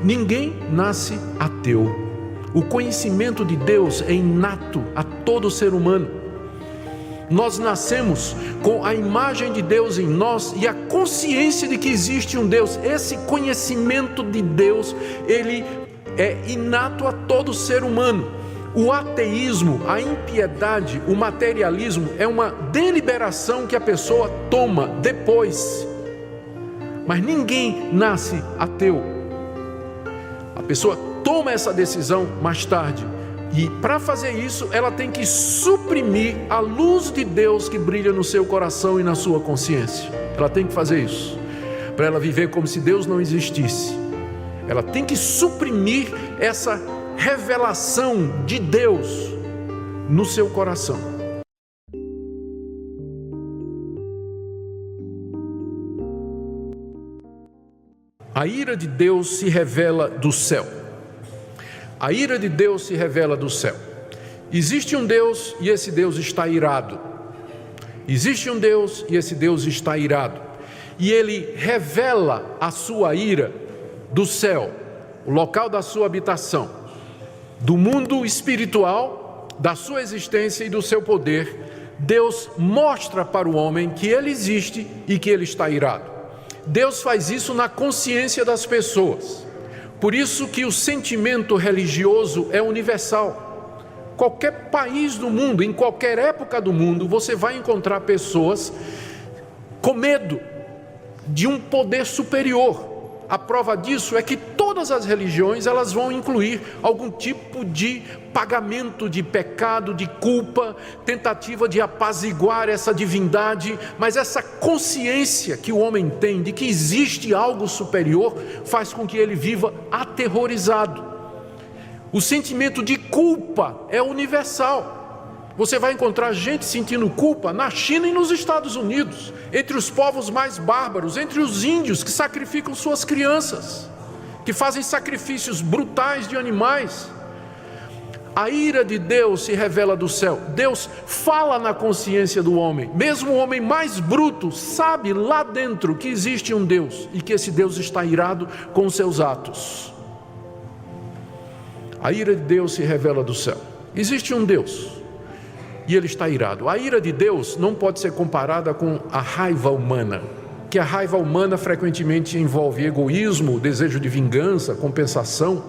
Ninguém nasce ateu. O conhecimento de Deus é inato a todo ser humano. Nós nascemos com a imagem de Deus em nós e a consciência de que existe um Deus. Esse conhecimento de Deus, ele é inato a todo ser humano. O ateísmo, a impiedade, o materialismo é uma deliberação que a pessoa toma depois. Mas ninguém nasce ateu. A pessoa toma essa decisão mais tarde. E para fazer isso, ela tem que suprimir a luz de Deus que brilha no seu coração e na sua consciência. Ela tem que fazer isso, para ela viver como se Deus não existisse. Ela tem que suprimir essa revelação de Deus no seu coração. A ira de Deus se revela do céu. A ira de Deus se revela do céu. Existe um Deus e esse Deus está irado. Existe um Deus e esse Deus está irado. E Ele revela a sua ira do céu, o local da sua habitação, do mundo espiritual, da sua existência e do seu poder. Deus mostra para o homem que Ele existe e que Ele está irado. Deus faz isso na consciência das pessoas. Por isso que o sentimento religioso é universal. Qualquer país do mundo, em qualquer época do mundo, você vai encontrar pessoas com medo de um poder superior. A prova disso é que todas as religiões, elas vão incluir algum tipo de pagamento de pecado, de culpa, tentativa de apaziguar essa divindade, mas essa consciência que o homem tem de que existe algo superior, faz com que ele viva aterrorizado. O sentimento de culpa é universal. Você vai encontrar gente sentindo culpa na China e nos Estados Unidos, entre os povos mais bárbaros, entre os índios que sacrificam suas crianças, que fazem sacrifícios brutais de animais. A ira de Deus se revela do céu. Deus fala na consciência do homem. Mesmo o homem mais bruto sabe lá dentro que existe um Deus e que esse Deus está irado com os seus atos. A ira de Deus se revela do céu. Existe um Deus e Ele está irado. A ira de Deus não pode ser comparada com a raiva humana, que a raiva humana frequentemente envolve egoísmo, desejo de vingança, compensação.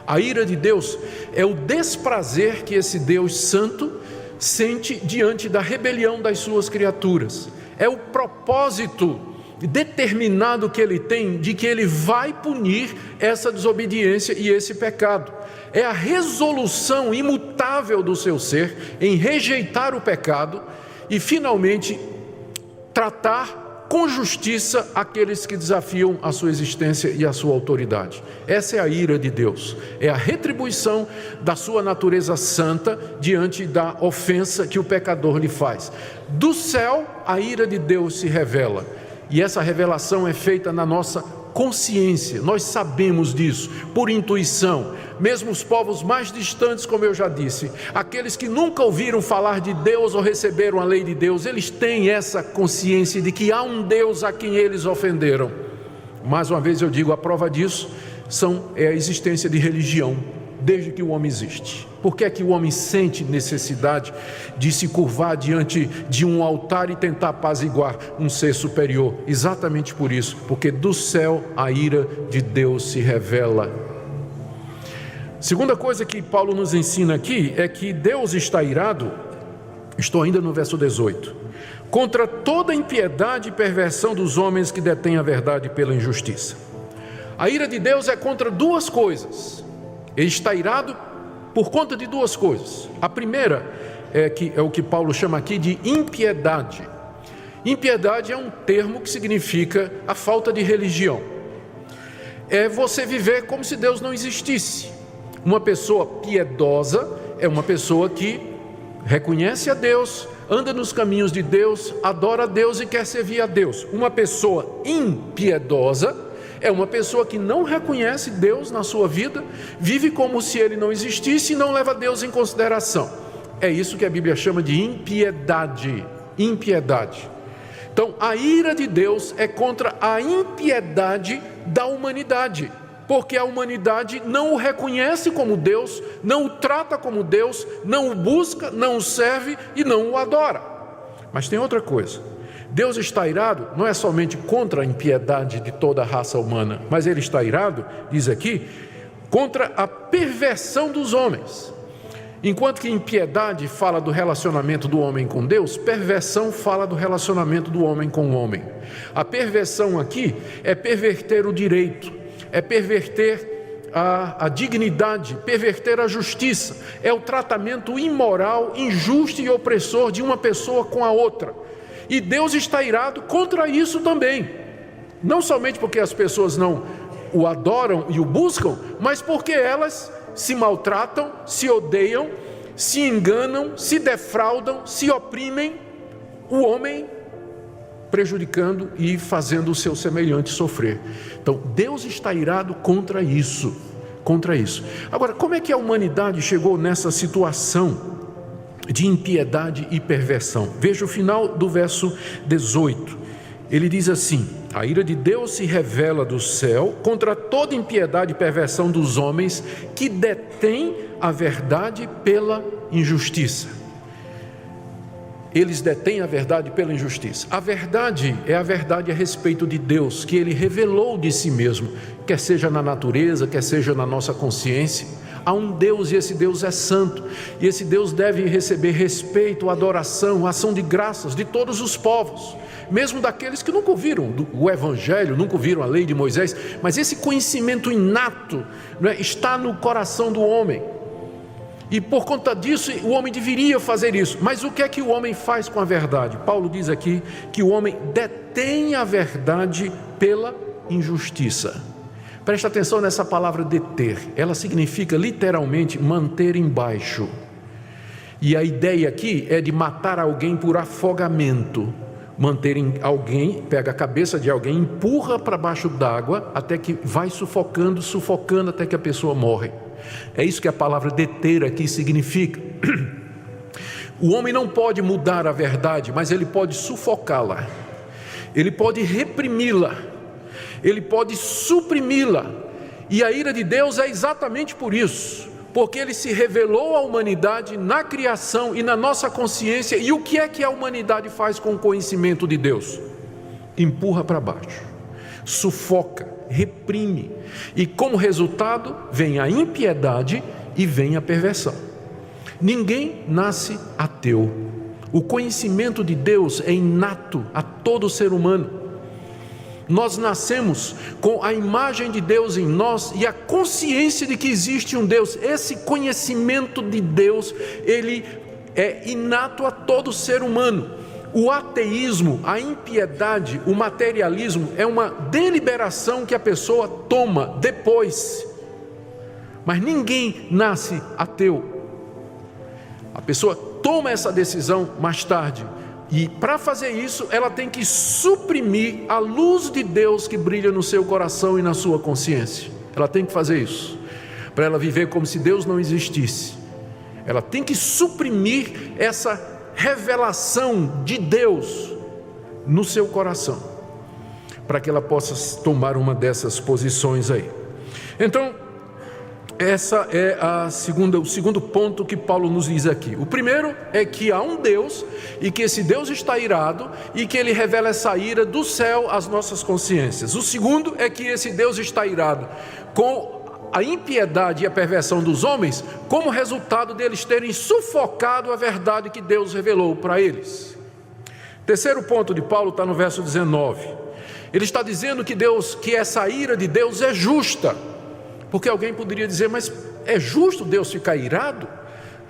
A ira de Deus é o desprazer que esse Deus santo sente diante da rebelião das suas criaturas. É o propósito determinado que Ele tem de que Ele vai punir essa desobediência e esse pecado. É a resolução imutável do seu ser em rejeitar o pecado e finalmente tratar com justiça aqueles que desafiam a sua existência e a sua autoridade. Essa é a ira de Deus, é a retribuição da sua natureza santa diante da ofensa que o pecador lhe faz. Do céu, a ira de Deus se revela, e essa revelação é feita na nossa consciência. Nós sabemos disso por intuição. Mesmo os povos mais distantes, como eu já disse, aqueles que nunca ouviram falar de Deus ou receberam a lei de Deus, eles têm essa consciência de que há um Deus a quem eles ofenderam. Mais uma vez eu digo, a prova disso é a existência de religião, desde que o homem existe. Por que é que o homem sente necessidade de se curvar diante de um altar e tentar apaziguar um ser superior? Exatamente por isso, porque do céu a ira de Deus se revela. Segunda coisa que Paulo nos ensina aqui é que Deus está irado, estou ainda no verso 18, contra toda impiedade e perversão dos homens que detêm a verdade pela injustiça. A ira de Deus é contra duas coisas. Ele está irado por conta de duas coisas. A primeira é o que Paulo chama aqui de impiedade. Impiedade é um termo que significa a falta de religião. É você viver como se Deus não existisse. Uma pessoa piedosa é uma pessoa que reconhece a Deus, anda nos caminhos de Deus, adora a Deus e quer servir a Deus. Uma pessoa impiedosa é uma pessoa que não reconhece Deus na sua vida, vive como se Ele não existisse e não leva Deus em consideração. É isso que a Bíblia chama de impiedade. Impiedade. Então, a ira de Deus é contra a impiedade da humanidade. porque a humanidade não o reconhece como Deus, não o trata como Deus, não o busca, não o serve e não o adora. Mas tem outra coisa. Deus está irado não é somente contra a impiedade de toda a raça humana, mas Ele está irado, diz aqui, contra a perversão dos homens. Enquanto que impiedade fala do relacionamento do homem com Deus, perversão fala do relacionamento do homem com o homem. A perversão aqui é perverter o direito, é perverter a dignidade, perverter a justiça, é o tratamento imoral, injusto e opressor de uma pessoa com a outra. E Deus está irado contra isso também, não somente porque as pessoas não o adoram e o buscam, mas porque elas se maltratam, se odeiam, se enganam, se defraudam, se oprimem o homem, prejudicando e fazendo o seu semelhante sofrer. Então Deus está irado contra isso. Agora, como é que a humanidade chegou nessa situação de impiedade e perversão? Veja o final do verso 18. Ele diz assim: a ira de Deus se revela do céu contra toda impiedade e perversão dos homens que detêm a verdade pela injustiça. Eles detêm a verdade pela injustiça. A verdade é a verdade a respeito de Deus, que Ele revelou de si mesmo, quer seja na natureza, quer seja na nossa consciência. Há um Deus e esse Deus é santo, e esse Deus deve receber respeito, adoração, ação de graças de todos os povos, mesmo daqueles que nunca ouviram o Evangelho, nunca ouviram a lei de Moisés, mas esse conhecimento inato, está no coração do homem, e por conta disso o homem deveria fazer isso. Mas o que é que o homem faz com a verdade? Paulo diz aqui que o homem detém a verdade pela injustiça. Presta atenção nessa palavra deter, ela significa literalmente manter embaixo, e a ideia aqui é de matar alguém por afogamento. Manter alguém, pega a cabeça de alguém, empurra para baixo d'água até que vai sufocando até que a pessoa morre. É isso que a palavra deter aqui significa. O homem não pode mudar a verdade, mas ele pode sufocá-la, ele pode reprimi-la, ele pode suprimi-la. E a ira de Deus é exatamente por isso, porque Ele se revelou à humanidade na criação e na nossa consciência. E o que é que a humanidade faz com o conhecimento de Deus? Empurra para baixo, sufoca, reprime, e como resultado vem a impiedade e vem a perversão. Ninguém nasce ateu. O conhecimento de Deus é inato a todo ser humano. Nós nascemos com a imagem de Deus em nós e a consciência de que existe um Deus. Esse conhecimento de Deus, ele é inato a todo ser humano. O ateísmo, a impiedade, o materialismo é uma deliberação que a pessoa toma depois. Mas ninguém nasce ateu. A pessoa toma essa decisão mais tarde. E para fazer isso, ela tem que suprimir a luz de Deus que brilha no seu coração e na sua consciência. Ela tem que fazer isso, para ela viver como se Deus não existisse. Ela tem que suprimir essa revelação de Deus no seu coração, para que ela possa tomar uma dessas posições aí. Então, essa é o segundo ponto que Paulo nos diz aqui. O primeiro é que há um Deus e que esse Deus está irado e que Ele revela essa ira do céu às nossas consciências. O segundo é que esse Deus está irado com a impiedade e a perversão dos homens como resultado deles terem sufocado a verdade que Deus revelou para eles. Terceiro ponto de Paulo está no verso 19. Ele está dizendo que essa ira de Deus é justa. Porque alguém poderia dizer, mas é justo Deus ficar irado?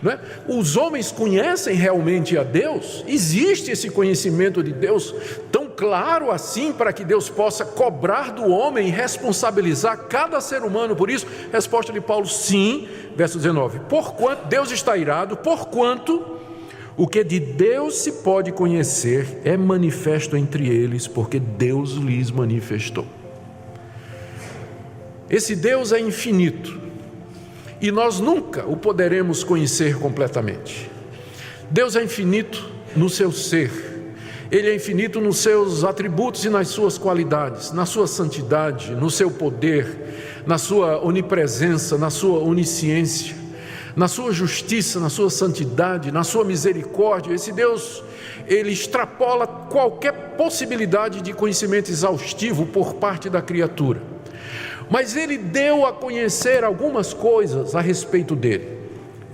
Não é? Os homens conhecem realmente a Deus? Existe esse conhecimento de Deus tão claro assim para que Deus possa cobrar do homem e responsabilizar cada ser humano por isso? Resposta de Paulo, sim, verso 19. Porquanto Deus está irado, porquanto o que de Deus se pode conhecer é manifesto entre eles, porque Deus lhes manifestou. Esse Deus é infinito e nós nunca o poderemos conhecer completamente. Deus é infinito no seu ser, Ele é infinito nos seus atributos e nas suas qualidades, na sua santidade, no seu poder. na sua onipresença, na sua onisciência, na sua justiça, na sua santidade, na sua misericórdia. Esse Deus, ele extrapola qualquer possibilidade de conhecimento exaustivo por parte da criatura. Mas ele deu a conhecer algumas coisas a respeito dele.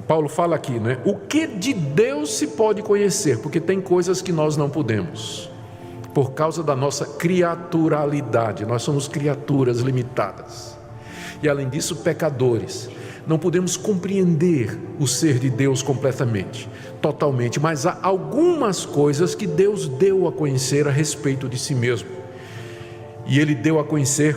Paulo fala aqui, né? O que de Deus se pode conhecer? Porque tem coisas que nós não podemos, por causa da nossa criaturalidade. Nós somos criaturas limitadas. E além disso, pecadores. Não podemos compreender o ser de Deus completamente, totalmente, mas há algumas coisas que Deus deu a conhecer a respeito de si mesmo. E ele deu a conhecer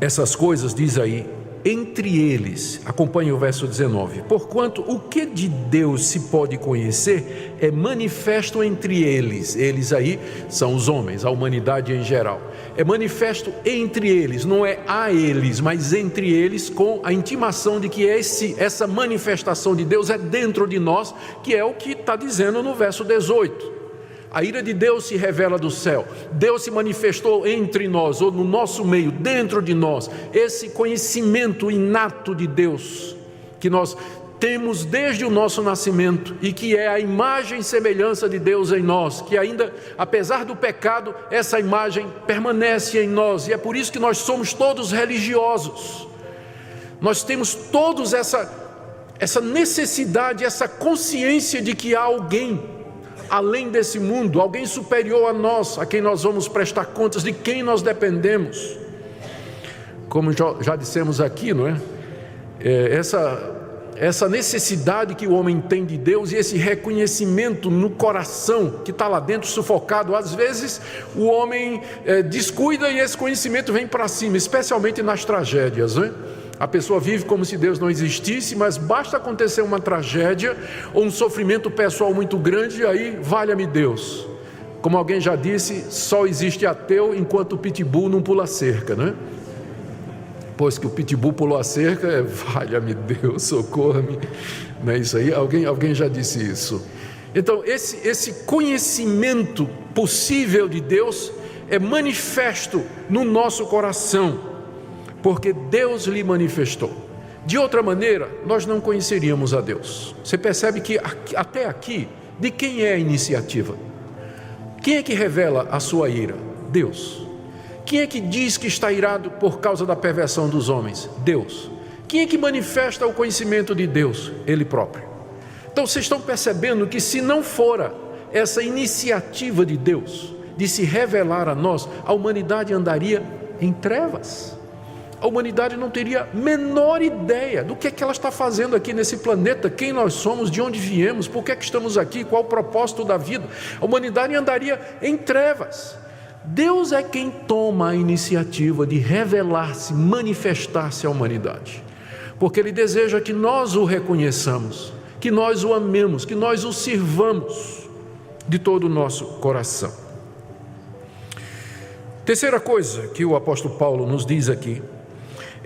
essas coisas, diz aí, entre eles, acompanhe o verso 19: porquanto o que de Deus se pode conhecer é manifesto entre eles. Eles aí são os homens, a humanidade em geral. É manifesto entre eles, não é a eles, mas entre eles, com a intimação de que essa manifestação de Deus é dentro de nós, que é o que está dizendo no verso 18. A ira de Deus se revela do céu. Deus se manifestou entre nós, ou no nosso meio, dentro de nós. Esse conhecimento inato de Deus, que nós temos desde o nosso nascimento, e que é a imagem e semelhança de Deus em nós, que ainda, apesar do pecado, essa imagem permanece em nós, e é por isso que nós somos todos religiosos. Nós temos todos essa necessidade, essa consciência de que há alguém além desse mundo, alguém superior a nós, a quem nós vamos prestar contas, de quem nós dependemos. Como já dissemos aqui, não é? Essa necessidade que o homem tem de Deus, e esse reconhecimento no coração que está lá dentro sufocado, às vezes o homem descuida e esse conhecimento vem para cima, especialmente nas tragédias, não é? A pessoa vive como se Deus não existisse, mas basta acontecer uma tragédia ou um sofrimento pessoal muito grande, e aí, valha-me Deus. Como alguém já disse, só existe ateu enquanto o pitbull não pula a cerca, né? Pois que o pitbull pulou a cerca, valha-me Deus, socorra-me. Não é isso aí? Alguém já disse isso. Então, esse conhecimento possível de Deus é manifesto no nosso coração, porque Deus lhe manifestou. De outra maneira, nós não conheceríamos a Deus. Você percebe que até aqui, de quem é a iniciativa? Quem é que revela a sua ira? Deus. Quem é que diz que está irado por causa da perversão dos homens? Deus. Quem é que manifesta o conhecimento de Deus? Ele próprio. Então vocês estão percebendo que se não fora essa iniciativa de Deus, de se revelar a nós, a humanidade andaria em trevas. A humanidade não teria a menor ideia do que ela está fazendo aqui nesse planeta, quem nós somos, de onde viemos, por que estamos aqui, qual o propósito da vida. A humanidade andaria em trevas. Deus é quem toma a iniciativa de revelar-se, manifestar-se à humanidade, porque Ele deseja que nós o reconheçamos, que nós o amemos, que nós o sirvamos de todo o nosso coração. Terceira coisa que o apóstolo Paulo nos diz aqui,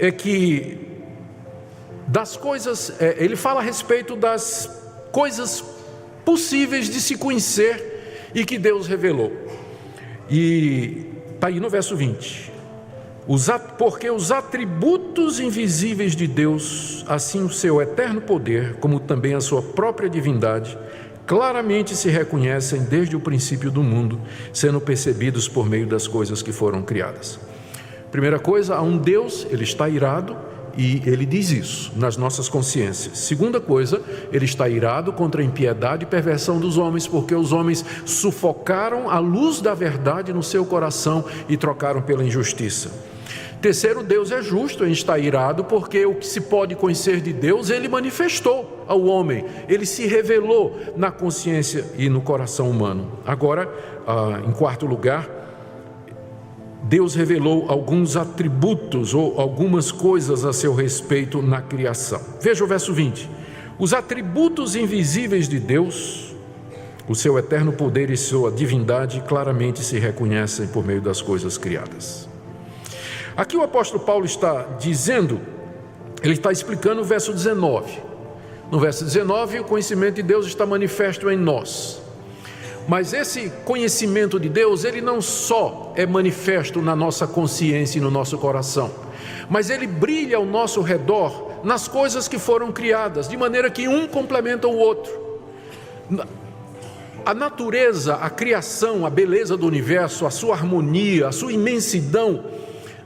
é que das coisas, ele fala a respeito das coisas possíveis de se conhecer e que Deus revelou. E está aí no verso 20: porque os atributos invisíveis de Deus, assim o seu eterno poder, como também a sua própria divindade, claramente se reconhecem desde o princípio do mundo, sendo percebidos por meio das coisas que foram criadas. Primeira coisa, há um Deus, Ele está irado, e Ele diz isso nas nossas consciências. Segunda coisa, Ele está irado contra a impiedade e perversão dos homens, porque os homens sufocaram a luz da verdade no seu coração e trocaram pela injustiça. Terceiro, Deus é justo em estar irado, porque o que se pode conhecer de Deus, Ele manifestou ao homem, Ele se revelou na consciência e no coração humano. Agora, em quarto lugar, Deus revelou alguns atributos ou algumas coisas a seu respeito na criação. Veja o verso 20: os atributos invisíveis de Deus, o seu eterno poder e sua divindade claramente se reconhecem por meio das coisas criadas. Aqui o apóstolo Paulo está dizendo, ele está explicando o verso 19. No verso 19, o conhecimento de Deus está manifesto em nós. Mas esse conhecimento de Deus, ele não só é manifesto na nossa consciência e no nosso coração, mas ele brilha ao nosso redor nas coisas que foram criadas, de maneira que um complementa o outro. A natureza, a criação, a beleza do universo, a sua harmonia, a sua imensidão,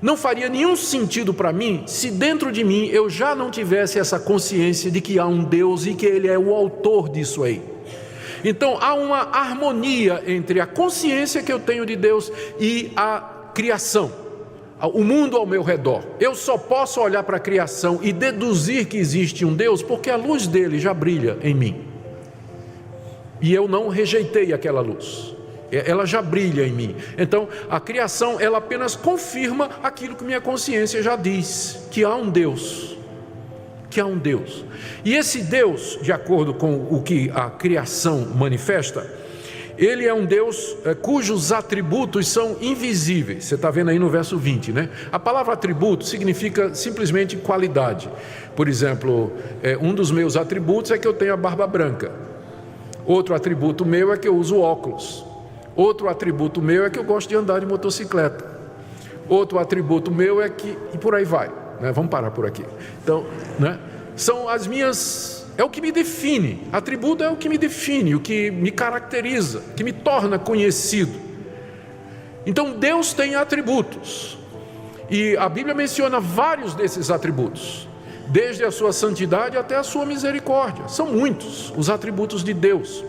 não faria nenhum sentido para mim se dentro de mim eu já não tivesse essa consciência de que há um Deus e que Ele é o autor disso aí. Então há uma harmonia entre a consciência que eu tenho de Deus e a criação, o mundo ao meu redor. Eu só posso olhar para a criação e deduzir que existe um Deus porque a luz dele já brilha em mim. E eu não rejeitei aquela luz, ela já brilha em mim. Então a criação, ela apenas confirma aquilo que minha consciência já diz, que há um Deus, que há um Deus. E esse Deus, de acordo com o que a criação manifesta, ele é um Deus cujos atributos são invisíveis. Você está vendo aí no verso 20, né? A palavra atributo significa simplesmente qualidade. Por exemplo, um dos meus atributos é que eu tenho a barba branca. Outro atributo meu é que eu uso óculos. Outro atributo meu é que eu gosto de andar de motocicleta. Outro atributo meu é que... E por aí vai, né? Vamos parar por aqui. Então, né? São as minhas... É o que me define. Atributo é o que me define, o que me caracteriza, que me torna conhecido. Então Deus tem atributos. E a Bíblia menciona vários desses atributos, desde a sua santidade até a sua misericórdia. São muitos os atributos de Deus.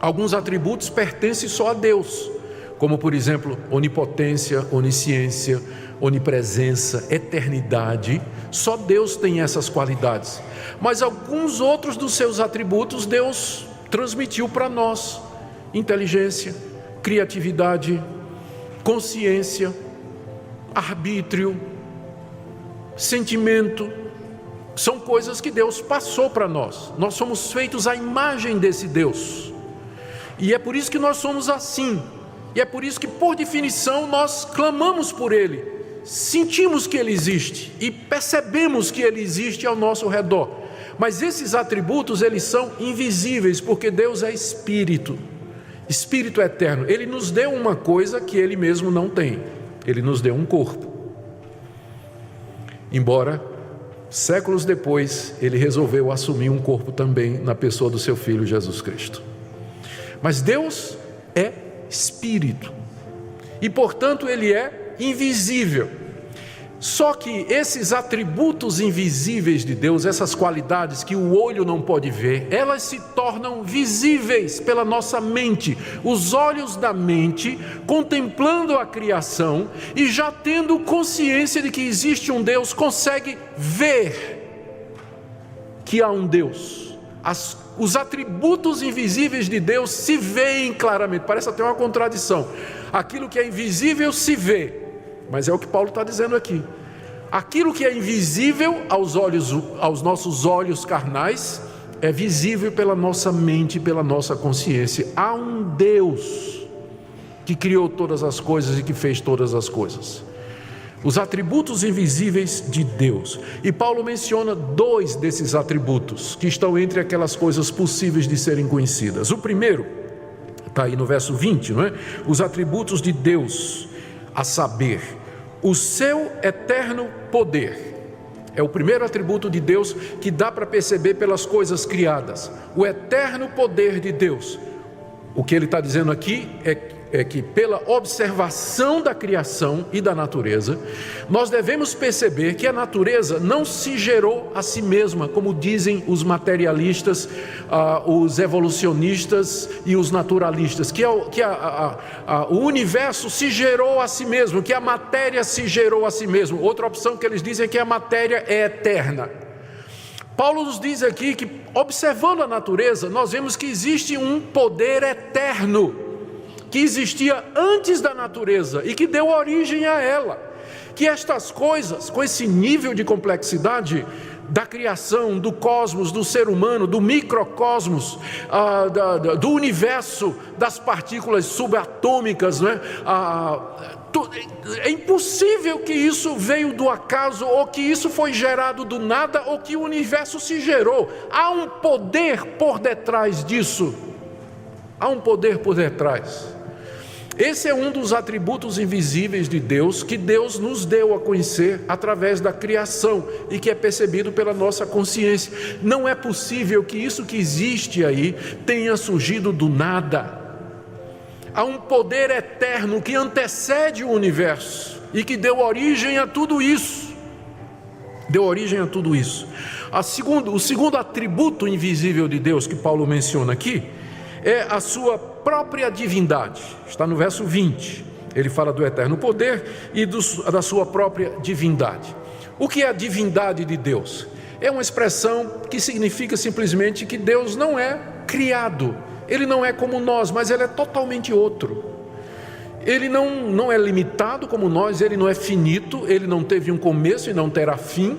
Alguns atributos pertencem só a Deus, como por exemplo, onipotência, onisciência, onipresença, eternidade. Só Deus tem essas qualidades. Mas alguns outros dos seus atributos Deus transmitiu para nós: inteligência, criatividade, consciência, arbítrio, sentimento. São coisas que Deus passou para nós. Nós somos feitos à imagem desse Deus. E é por isso que nós somos assim. E é por isso que, por definição, nós clamamos por Ele. Sentimos que Ele existe e percebemos que Ele existe ao nosso redor. Mas esses atributos, eles são invisíveis, porque Deus é Espírito. Espírito eterno. Ele nos deu uma coisa que Ele mesmo não tem. Ele nos deu um corpo. Embora séculos depois, Ele resolveu assumir um corpo também na pessoa do seu Filho Jesus Cristo. Mas Deus é Espírito e, portanto, Ele é invisível. Só que esses atributos invisíveis de Deus, essas qualidades que o olho não pode ver, elas se tornam visíveis pela nossa mente. Os olhos da mente, contemplando a criação e já tendo consciência de que existe um Deus, consegue ver que há um Deus. Os atributos invisíveis de Deus se veem claramente. Parece até uma contradição. Aquilo que é invisível se vê, mas é o que Paulo está dizendo aqui. Aquilo que é invisível aos nossos olhos carnais, é visível pela nossa mente, pela nossa consciência. Há um Deus que criou todas as coisas e que fez todas as coisas. Os atributos invisíveis de Deus. E Paulo menciona 2 desses atributos que estão entre aquelas coisas possíveis de serem conhecidas. O primeiro está aí no verso 20, não é? Os atributos de Deus, a saber, o seu eterno poder. É o primeiro atributo de Deus que dá para perceber pelas coisas criadas. O eterno poder de Deus. O que ele está dizendo aqui é que pela observação da criação e da natureza, nós devemos perceber que a natureza não se gerou a si mesma, como dizem os materialistas, os evolucionistas e os naturalistas, que o universo se gerou a si mesmo, que a matéria se gerou a si mesmo. Outra opção que eles dizem é que a matéria é eterna. Paulo nos diz aqui que, observando a natureza, nós vemos que existe um poder eterno, que existia antes da natureza e que deu origem a ela. Que estas coisas, com esse nível de complexidade da criação, do cosmos, do ser humano, do microcosmos, do universo, das partículas subatômicas, né? É impossível que isso veio do acaso, ou que isso foi gerado do nada, ou que o universo se gerou. Há um poder por detrás disso. Há um poder por detrás. Esse é um dos atributos invisíveis de Deus que Deus nos deu a conhecer através da criação e que é percebido pela nossa consciência. Não é possível que isso que existe aí tenha surgido do nada. Há um poder eterno que antecede o universo e que deu origem a tudo isso. Deu origem a tudo isso. O segundo atributo invisível de Deus que Paulo menciona aqui é a sua própria divindade. Está no verso 20. Ele fala do eterno poder e da sua própria divindade. O que é a divindade de Deus? É uma expressão que significa simplesmente que Deus não é criado. Ele não é como nós, mas ele é totalmente outro. Ele não é limitado como nós, ele não é finito, ele não teve um começo e não terá fim.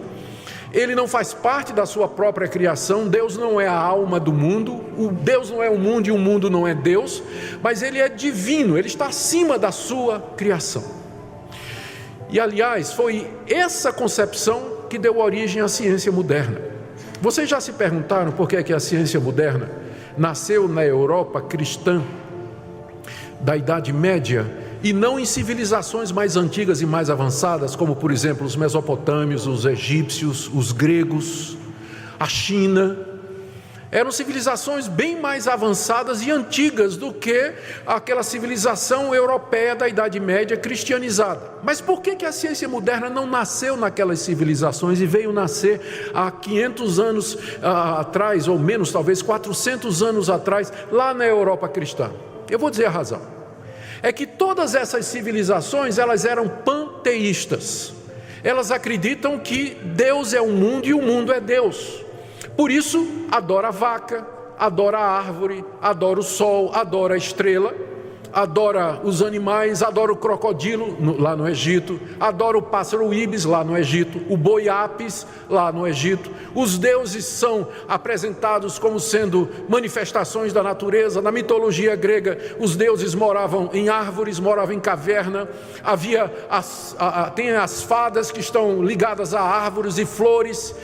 Ele não faz parte da sua própria criação. Deus não é a alma do mundo, Deus não é o mundo e o mundo não é Deus, mas ele é divino, ele está acima da sua criação. E aliás, foi essa concepção que deu origem à ciência moderna. Vocês já se perguntaram por que é que a ciência moderna nasceu na Europa cristã da Idade Média e não em civilizações mais antigas e mais avançadas, como por exemplo os mesopotâmios, os egípcios, os gregos, a China? Eram civilizações bem mais avançadas e antigas do que aquela civilização europeia da Idade Média cristianizada. Mas por que a ciência moderna não nasceu naquelas civilizações e veio nascer há 500 anos atrás, ou menos, talvez 400 anos atrás, lá na Europa cristã? Eu vou dizer a razão. É que todas essas civilizações, elas eram panteístas. Elas acreditam que Deus é o mundo e o mundo é Deus. Por isso, adora a vaca, adora a árvore, adora o sol, adora a estrela, adora os animais, adora o crocodilo lá no Egito, adora o pássaro íbis lá no Egito, o boi ápis lá no Egito. Os deuses são apresentados como sendo manifestações da natureza. Na mitologia grega, os deuses moravam em árvores, moravam em caverna. Tem as fadas que estão ligadas a árvores e flores.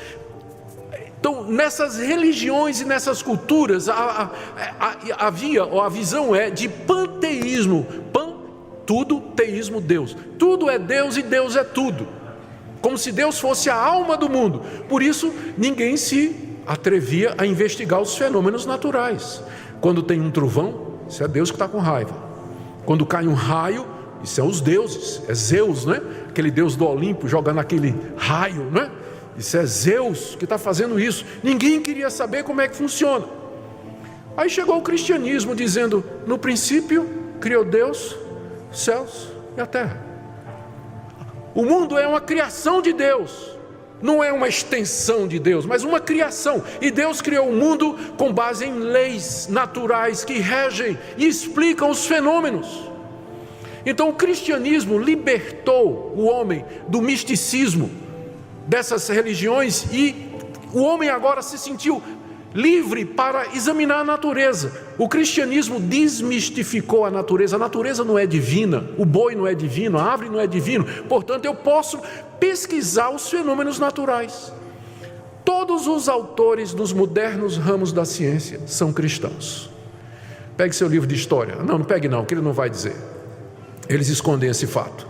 Então, nessas religiões e nessas culturas, a visão é de panteísmo. Tudo, teísmo, Deus. Tudo é Deus e Deus é tudo. Como se Deus fosse a alma do mundo. Por isso, ninguém se atrevia a investigar os fenômenos naturais. Quando tem um trovão, isso é Deus que está com raiva. Quando cai um raio, isso são os deuses. É Zeus, né? Aquele Deus do Olimpo jogando aquele raio, né? Isso é Zeus que está fazendo isso. Ninguém queria saber como é que funciona. Aí chegou o cristianismo dizendo: no princípio criou Deus os céus e a terra. O mundo é uma criação de Deus, não é uma extensão de Deus, mas uma criação. E Deus criou o mundo com base em leis naturais que regem e explicam os fenômenos. Então o cristianismo libertou o homem do misticismo dessas religiões e o homem agora se sentiu livre para examinar a natureza. O cristianismo desmistificou a natureza. A natureza não é divina, o boi não é divino, a árvore não é divino. Portanto, eu posso pesquisar os fenômenos naturais. Todos os autores dos modernos ramos da ciência são cristãos. Pegue seu livro de história. Não pegue não, que ele não vai dizer. Eles escondem esse fato.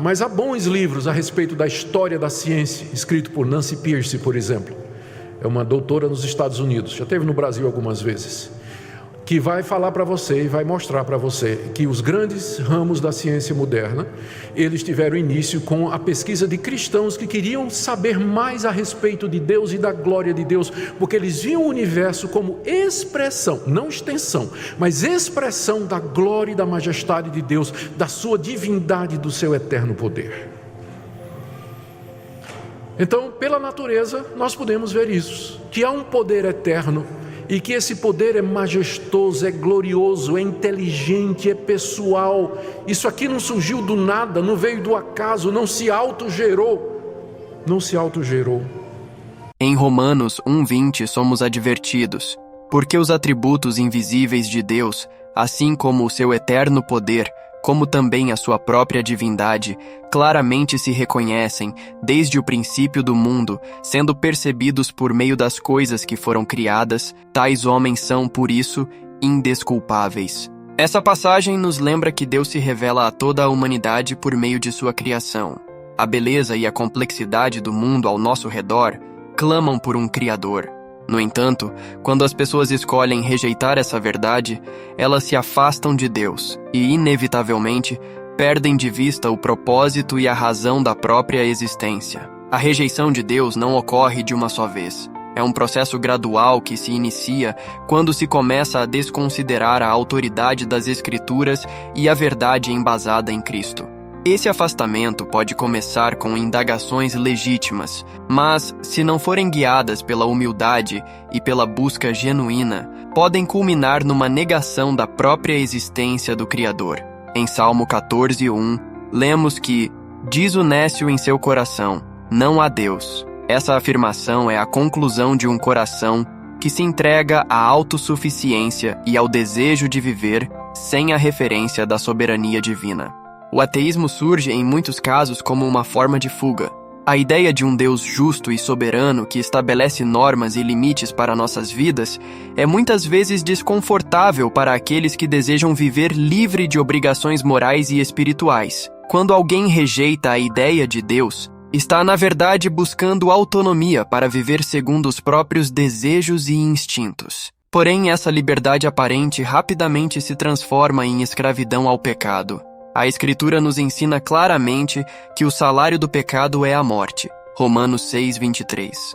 Mas há bons livros a respeito da história da ciência, escrito por Nancy Pearce, por exemplo. É uma doutora nos Estados Unidos, já esteve no Brasil algumas vezes, que vai falar para você e vai mostrar para você que os grandes ramos da ciência moderna, eles tiveram início com a pesquisa de cristãos que queriam saber mais a respeito de Deus e da glória de Deus, porque eles viam o universo como expressão, não extensão, mas expressão da glória e da majestade de Deus, da sua divindade e do seu eterno poder. Então, pela natureza, nós podemos ver isso, que há um poder eterno e que esse poder é majestoso, é glorioso, é inteligente, é pessoal. Isso aqui não surgiu do nada, não veio do acaso, não se autogerou. Em Romanos 1:20 somos advertidos, porque os atributos invisíveis de Deus, assim como o seu eterno poder, como também a sua própria divindade, claramente se reconhecem desde o princípio do mundo, sendo percebidos por meio das coisas que foram criadas, tais homens são, por isso, indesculpáveis. Essa passagem nos lembra que Deus se revela a toda a humanidade por meio de sua criação. A beleza e a complexidade do mundo ao nosso redor clamam por um Criador. No entanto, quando as pessoas escolhem rejeitar essa verdade, elas se afastam de Deus e, inevitavelmente, perdem de vista o propósito e a razão da própria existência. A rejeição de Deus não ocorre de uma só vez. É um processo gradual que se inicia quando se começa a desconsiderar a autoridade das Escrituras e a verdade embasada em Cristo. Esse afastamento pode começar com indagações legítimas, mas, se não forem guiadas pela humildade e pela busca genuína, podem culminar numa negação da própria existência do Criador. Em Salmo 14:1, lemos que diz o nécio em seu coração: não há Deus. Essa afirmação é a conclusão de um coração que se entrega à autossuficiência e ao desejo de viver sem a referência da soberania divina. O ateísmo surge em muitos casos como uma forma de fuga. A ideia de um Deus justo e soberano que estabelece normas e limites para nossas vidas é muitas vezes desconfortável para aqueles que desejam viver livre de obrigações morais e espirituais. Quando alguém rejeita a ideia de Deus, está, na verdade, buscando autonomia para viver segundo os próprios desejos e instintos. Porém, essa liberdade aparente rapidamente se transforma em escravidão ao pecado. A Escritura nos ensina claramente que o salário do pecado é a morte. Romanos 6:23.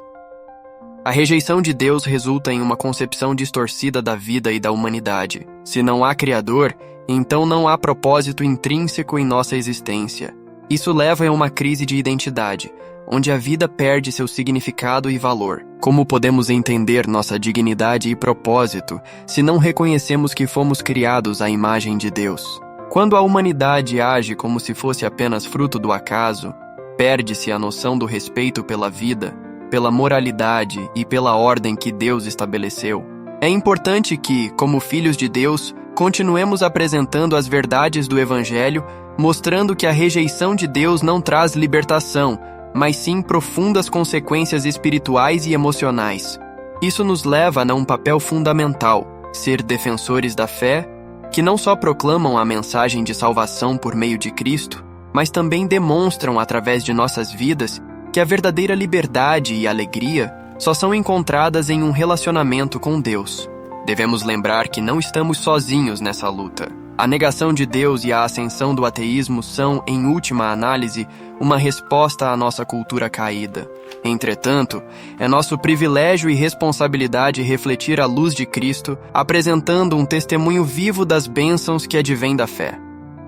A rejeição de Deus resulta em uma concepção distorcida da vida e da humanidade. Se não há Criador, então não há propósito intrínseco em nossa existência. Isso leva a uma crise de identidade, onde a vida perde seu significado e valor. Como podemos entender nossa dignidade e propósito se não reconhecemos que fomos criados à imagem de Deus? Quando a humanidade age como se fosse apenas fruto do acaso, perde-se a noção do respeito pela vida, pela moralidade e pela ordem que Deus estabeleceu. É importante que, como filhos de Deus, continuemos apresentando as verdades do Evangelho, mostrando que a rejeição de Deus não traz libertação, mas sim profundas consequências espirituais e emocionais. Isso nos leva a um papel fundamental: ser defensores da fé, que não só proclamam a mensagem de salvação por meio de Cristo, mas também demonstram através de nossas vidas que a verdadeira liberdade e alegria só são encontradas em um relacionamento com Deus. Devemos lembrar que não estamos sozinhos nessa luta. A negação de Deus e a ascensão do ateísmo são, em última análise, uma resposta à nossa cultura caída. Entretanto, é nosso privilégio e responsabilidade refletir a luz de Cristo, apresentando um testemunho vivo das bênçãos que advêm da fé.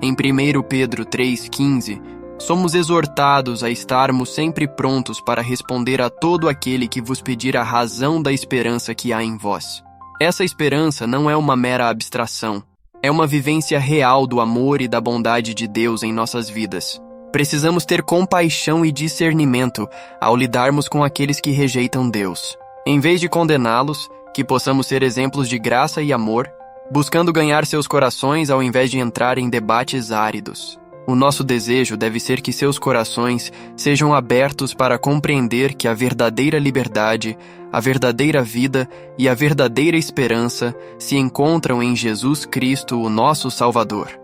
Em 1 Pedro 3,15, somos exortados a estarmos sempre prontos para responder a todo aquele que vos pedir a razão da esperança que há em vós. Essa esperança não é uma mera abstração. É uma vivência real do amor e da bondade de Deus em nossas vidas. Precisamos ter compaixão e discernimento ao lidarmos com aqueles que rejeitam Deus. Em vez de condená-los, que possamos ser exemplos de graça e amor, buscando ganhar seus corações ao invés de entrar em debates áridos. O nosso desejo deve ser que seus corações sejam abertos para compreender que a verdadeira liberdade, a verdadeira vida e a verdadeira esperança se encontram em Jesus Cristo, o nosso Salvador.